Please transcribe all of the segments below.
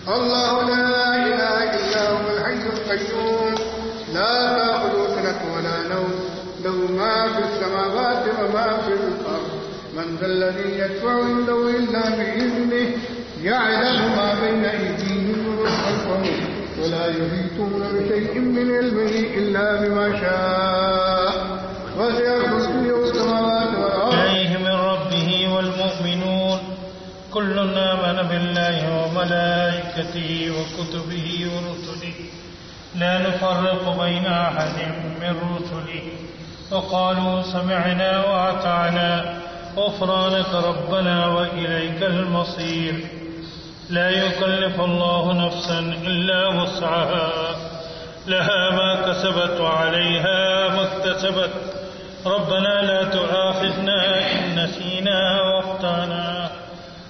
الله لا إله إلا هو الحي القيوم لا تأخذه سنة ولا نوم له ما في السماوات وما في الأرض من ذا الذي يدفع عنده إلا بإذنه يعلم ما بين أيديهم وما خلفهم ولا يحيطون بشيء من علمه إلا بما شاء وسع كرسيه السماوات والأرض. إليه من ربه والمؤمنون كل آمن بالله وملائكته وكتبه ورسله لا نفرق بين أحد من رسله وقالوا سمعنا وأطعنا غفرانك ربنا وإليك المصير. لا يكلف الله نفسا إلا وسعها لها ما كسبت وعليها ما اكتسبت ربنا لا تؤاخذنا إن نسينا واخطأنا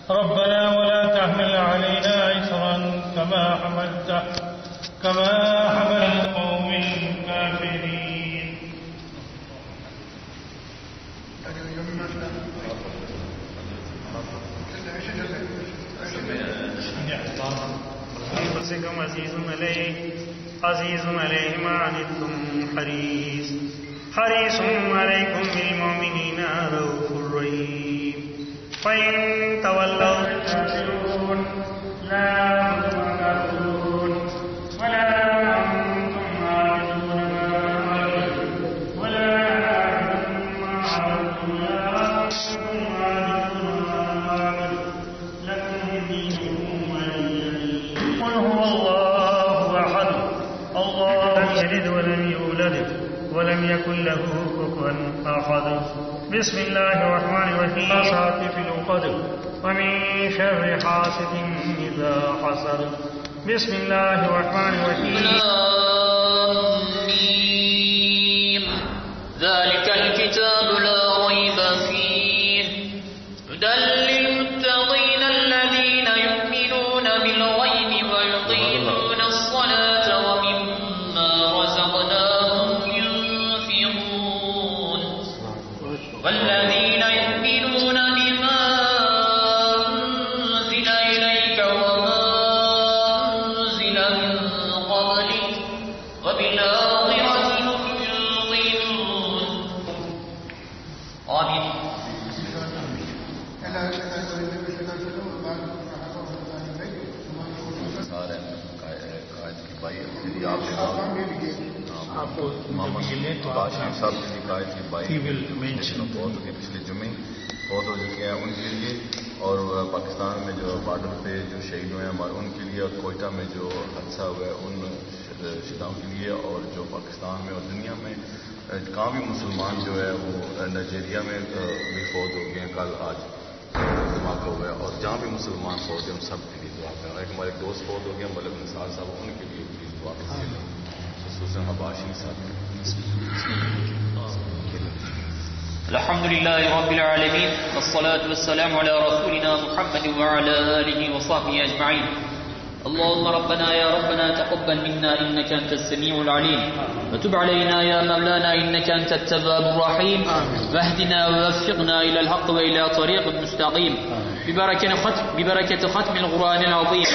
ربنا ولا تحمل علينا إصرا كما حمل القوم الكافرين. عزيز عليه ما عنتم حريص عليكم بالمؤمنين رؤوف رحيم. فإن تولوا فاعتبرون لا تقولون ولا أنتم عابدون ما أعبد ولا أعبد ما عبدتم ولا أنتم عابدون ما أعبد لكم دينكم ولي دين. قل هو الله أحد الله لم يلد ولم يولد ولم يكن له كفوا أحد. بسم الله الرحمن الرحيم. النفاثات في العقد ومن شر حاسد إذا حسد. بسم الله الرحمن الرحيم. ذلك الكتاب لا ريب فيه هدى للمتقين الذين يؤمنون بالغيب ويقيمون الصلاة ومما رزقناهم ينفقون والذين يؤمنون بما أنزل إليك وما أنزل من قبلك وبالآخرة هم يوقنون. آمين. पिछले जुमे बहुत हो चुके हैं उनके लिए और पाकिस्तान में जो बॉर्डर पे जो शहीद हुए हैं हमारे उनके लिए और कोयटा में जो हादसा हुआ है उन शहीदों के लिए और जो पाकिस्तान में और दुनिया में कहाँ भी मुसलमान जो है वो नाइजीरिया में भी फौत हो गए हैं कल आज धमाका हुआ है और जहाँ भी मुसलमान फौत है उन सब के लिए दुआ करें। एक हमारे दोस्त फौत हो गए मलिक निसार साहब उनके लिए प्लीज दुआ करें खुसूसन हबाशी साहब। الحمدلله رب العالمين والصلاة والسلام على رسولنا محمد وعلى آله وصحبه أجمعين. اللهم ربنا يا ربنا تقبل منا إنك أنت السميع العليم وتب علينا يا مولانا إنك أنت التواب الرحيم واهدنا ووفقنا إلى الحق وإلى طريق مستقيم ببركة ختم القرآن العظيم.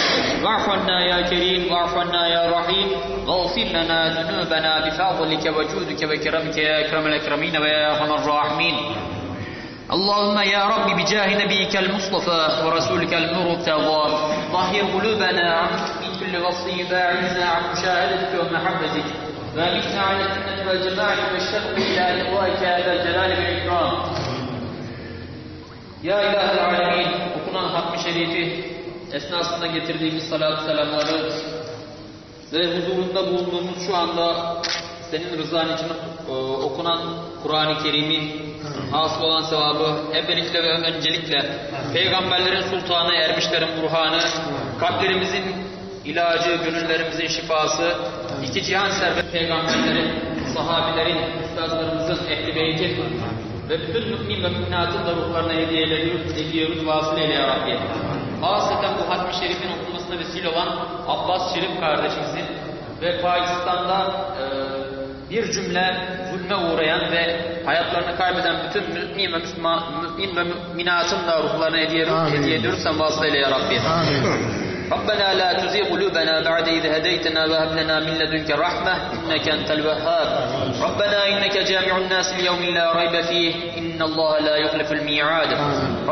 واعف عنا يا كريم واعف عنا يا رحيم واغفر لنا ذنوبنا بفضلك وجودك وكرمك يا أكرم الأكرمين ويا أرحم الراحمين. اللهم يا رب بجاه نبيك المصطفى ورسولك المرتضى طهر قلوبنا من كل وصف باعدنا عن مشاهدتك ومحبتك وامتنا على السنة والجماعة والشرق إلى لقائك يا ذا الجلال والإكرام. Ya İlahi Alemin, okunan Hatmi Şerifi esnasında getirdiğimiz salatü selamları ve huzurunda bulunduğumuz şu anda senin rızan için okunan Kur'an-ı Kerim'in hasıl olan sevabı öncelikle ve öncelikle peygamberlerin sultanı, ermişlerin burhanı, kalplerimizin ilacı, gönüllerimizin şifası, iki cihan servet peygamberlerin, sahabilerin, üstazlarımızın, ehli beytin ve bütün mümin ve müminatın da ruhlarına hediye ediyoruz. Vasıl eyle ya Rabbi. Hasreten bu Hatmi Şerif'in okunmasına vesile olan Abbas Şerif kardeşimizin ve Pakistan'da bir cümle zulme uğrayan ve hayatlarını kaybeden bütün mümin ve müminatın da ruhlarına hediye ediyoruz sen vasıtayla ya Rabbi. Amin. ربنا لا تزغ قلوبنا بعد إذ هديتنا وهب لنا من لدنك رحمة إنك أنت الوهاب ربنا إنك جامع الناس ليوم لا ريب فيه إن الله لا يخلف الميعاد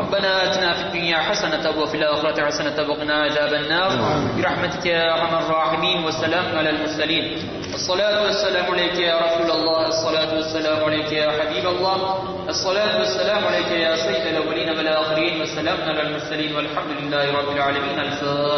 ربنا آتنا في الدنيا حسنة وفي الآخرة حسنة وقنا عذاب النار برحمتك يا أرحم الراحمين والسلام على المرسلين الصلاة والسلام عليك يا رسول الله الصلاة والسلام عليك يا حبيب الله الصلاة والسلام عليك يا سيد الأولين والآخرين والسلام على المرسلين والحمد لله رب العالمين الفاتحة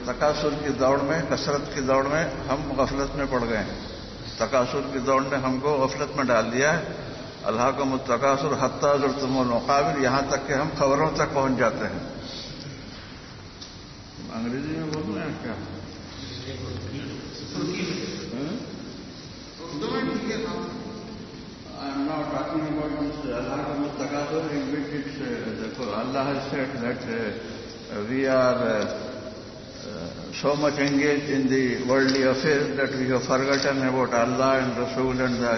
तकासुर की दौड़ में, कसरत की दौड़ में हम गफलत में पड़ गए। तकासुर की दौड़ ने हमको गफलत में डाल दिया है। अल्लाह को मुतकासुर हत्ता ज़ुरतुमुल मक़ाबिर, यहाँ तक कि हम खबरों तक पहुंच जाते हैं। अंग्रेजी में बोल रहे हैं क्या? I am not talking about Allah ka mutakasur in which it's Allah has said that we are so much engaged in the worldly affairs that we have forgotten about Allah and Rasul and the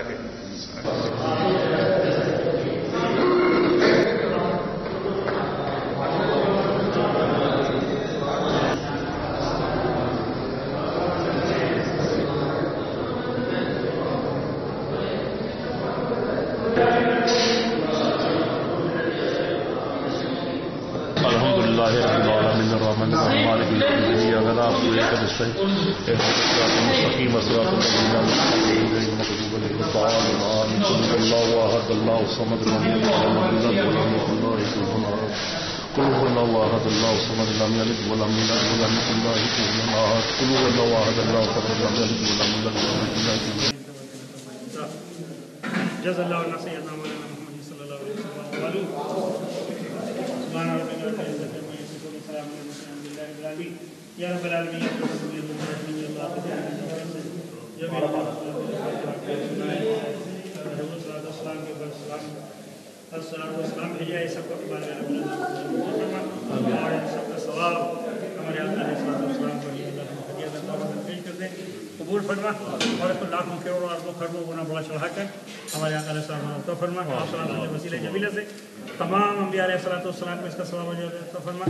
तमाम अंबिया अलैहिस्सलाम को इसका सवाब अता फरमा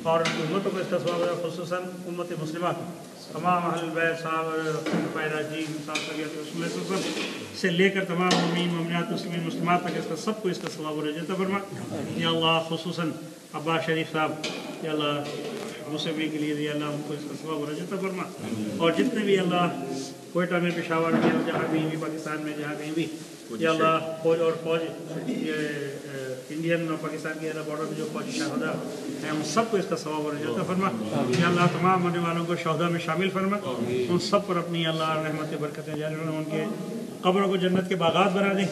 और उम्मतों को इसका सवाब खुसूसन उम्मत मुस्लिमा तमाम अहल बैत साहब से लेकर तमाम मुमीन मुमिनात मुस्लिमीन मुस्लिमात तक इसका सबको इसका सवाब अता फरमा। या अल्लाह खुसूसन अब्बास शरीफ साहब या अल्लाह मुसवी के लिए या अल्लाह उनको इसका सवाब अता फरमा और जितने भी अल्लाह कोयटा में पेशावर में जहाँ भी पाकिस्तान में जहाँ कहीं भी या अल्लाह फौज और फौज इंडियन और पाकिस्तान के बॉर्डर में जो फौजी शहादा है उन सबको इसका सवाब अता फरमा। या अल्लाह तमाम मरने वालों को शहादा में शामिल फरमा उन सब पर अपनी अल्लाह रहमत बरकतें जारी फरमा उनके कब्रों को जन्नत के बागात बना दे।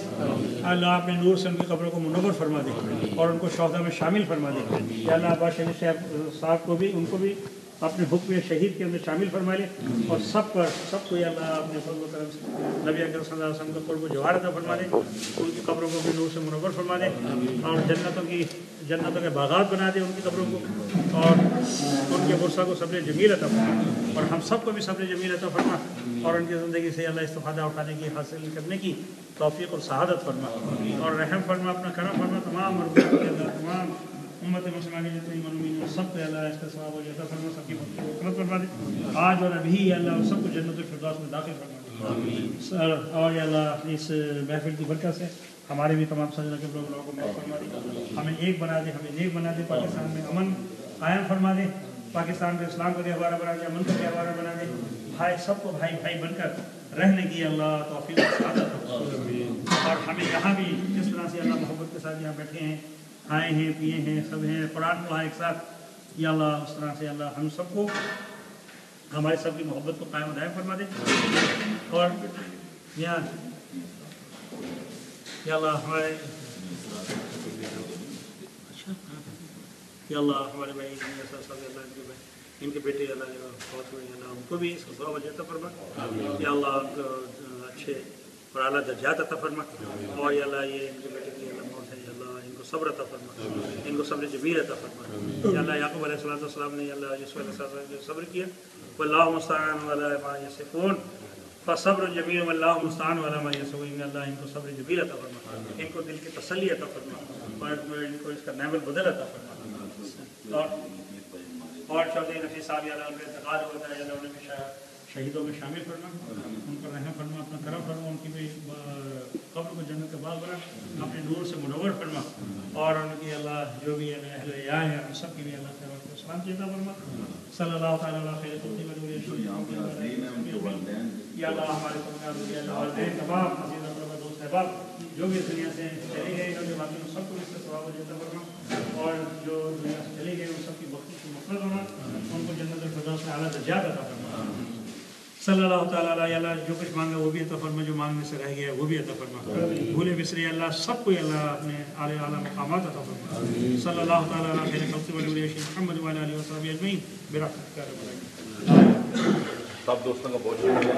अल्लाह अपने नूर से उनकी कब्रों को मुनव्वर फरमा दे और उनको शहादा में शामिल फरमा दे। या अल्लाह अब्बास शरीफ साहब को भी उनको भी अपने हुक्म शहीद के अंदर शामिल फरमा ले और सबको अल्लाह अपने फज़ल व करम से नबी अकरम सल्लल्लाहु अलैहि वसल्लम का क़ुर्ब जवार अता फरमा दे उनकी कब्रों को भी नूर से मुनव्वर फरमा दे और जन्नतों के बागात बना दे उनकी कब्रों को और उनके बुरसा को सब्र जमील अता फरमा और हम सबको भी सब्र जमील अता फरमा और उनकी ज़िंदगी से अल्लाह इस्तिफ़ादा उठाने की हासिल करने की तौफ़ीक़ और सआदत फरमा और रहम फरमा अपना करम फरमा तमाम तमाम उम्मत मुस्लिम के जितने मौजूद हैं सब पे अल्लाह इसका सवाब अता फरमा सबकी मग़फ़िरत फरमा दे आज और अभी अल्लाह सबको जन्नत फिरदौस में दाखिल फरमा दे और अल्लाह इस महफिल की बरकत से हमारे भी तमाम सजना के लोगों को माफ़ फरमा दे हमें एक बना दे हमें नेक बना दे पाकिस्तान में अमन कायम फरमा दे पाकिस्तान को इस्लाम का गहवारा बना दे अमन का गहवारा बना दे भाई सबको भाई भाई बनकर रहने की अल्लाह तौफ़ीक़ और हमें यहाँ भी जिस तरह से अल्लाह मोहब्बत के साथ यहाँ बैठे हैं खाए हैं पिए हैं सब हैं कुरान पढ़ा एक साथ या अल्लाह उस तरह से अल्लाह हम सबको हमारे सबकी मोहब्बत को कायम दायम फरमा दे और यहाँ या अल्लाह हमारे या अल्लाह हमारे भाई इनके बेटे अल्लाह जो बहुत हुए अल्लाह उनको भी इसका सवाब अता फरमा। या अल्लाह उनको अच्छे और आला दर्जात अता फरमा। और या अल्लाह ये इनके बेटे की अल्लाह मौत है, या अल्लाह इनको सब्र अता फरमा, इनको सब्र जमील अता फरमा। या अल्लाह याकूब अलैहिस्सलाम ने अल्लाह यूसुफ अलैहिस्सलाम ने सब्र किया, वल्लाहु मुस्तआन अला मा यसिफून फसब्र जमील वल्लाहु मुस्तआन अला मा यसिफून। अल्लाह इनको सब्र जमील अता फरमा, इनको दिल की तसल्ली अता फरमा और इनको इसका नेमत बदल अता फरमा। और चौधरी नफीस साहब या अल्लाह उनका इंतकाल होता है, या अल्लाह उन्हें शहीदों में शामिल फरमा, उन पर रहम फरमा, अपना करम फरमा, उनकी भी कब्र को जन्नत का बाग बना, अपने नूर से मुनव्वर फरमा। और उनकी अल्लाह जो भी अहले या है उन सब की भी अल्लाह खैर और सलाम देता फरमा। सल्लल्लाहु तआला अलैहि खैर खुल्क़ि व नूर या अल्लाह हमारे वालिदैन तमाम अज़ीज़ अक़रबा दोस्त अहबाब जो भी इस दुनिया से चले गए उनके बाकी सबको इसका सवाब देता फरमा। और जो दुनिया से चले गए उन सबकी बख्शिश की मग़फ़िरत होना, उनको जन्नत फ़िरदौस में आला दर्जात अता फरमा। सल्लल्लाहु तआला अलैहि जो कुछ मांगा वो भी अता फरमा, जो मांगने से रह गया वो भी अता फरमा। भूले बिसरे अल्लाह सबको अल्लाह अपने आला मकामात अता फरमा। सल्लल्लाहु तआला अलैहि खैर खुल्क़ि व नूर मुहम्मद व आलिहि व सहाबिहि अजमईन बिरहमतिका या रब्बल आलमीन। सब दोस्तों का बहुत शुक्रिया।